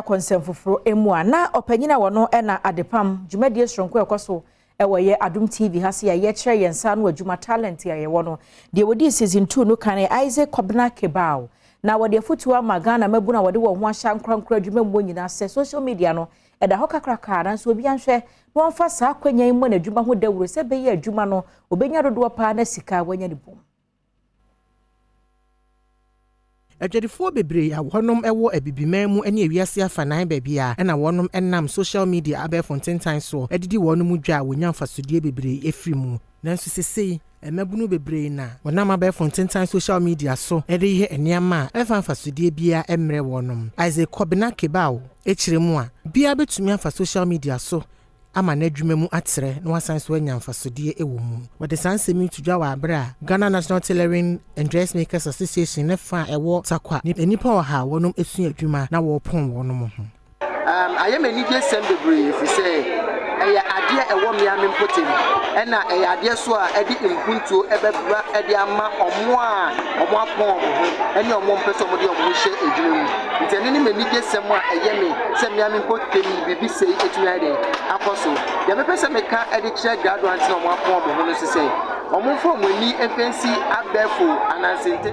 konsem emu a na opanyina wono na adepam dwumadie sronko ekoso ewoye Adom TV hase ye kire yensa no adwuma talent ya ye wono de wodi season 2 no kan Isaac Kobna Kebao na wode afutuwa magana mabuna wode wo ho ahya nkrankra adwuma mu nyina se social media no eda ho kakraka na so obi anhwe no mfa saa kwanyan mu na adwuma ho dawuro se be ye adwuma no obenya dodo pa na sika wanya ne bom Adwadifo bebre ya wonom ewo abibiman mu ene ewiase afanan baabi a na wonom enam social media abe fontentan so edidi wonom dwa wonya mfasodie bebre efiri mu nanso sesei emabunu bebre na wonam abe fontentan social media so ede ihe eniama efa mfasodie bia emre wonom Isaac Kobna Kebao echire mu a bia betumi afa social media so ama na adwuma mu atere na wasan so anya mfasodie ewo mu wode sansemi tudwa wa abra Ghana National Tailoring and Dressmakers Association ne fa ewo takwa nipa wa ha wonom esu adwuma na wo pon wonom ho I am a Niger Assembly if you say eya ade ewo mia me mpotem ena eya ade so a edi impuntuo ebebra edi ama omo apon ho ene omo mpeso mo de omo hye edwuma mu ntene ni me Niger sem a eye me se mia me mpotem bibi sei etuya de akoso ya me pese me ka edi kire graduate na omo apon ho no se sei omo fo mo ni efensi abefo anansente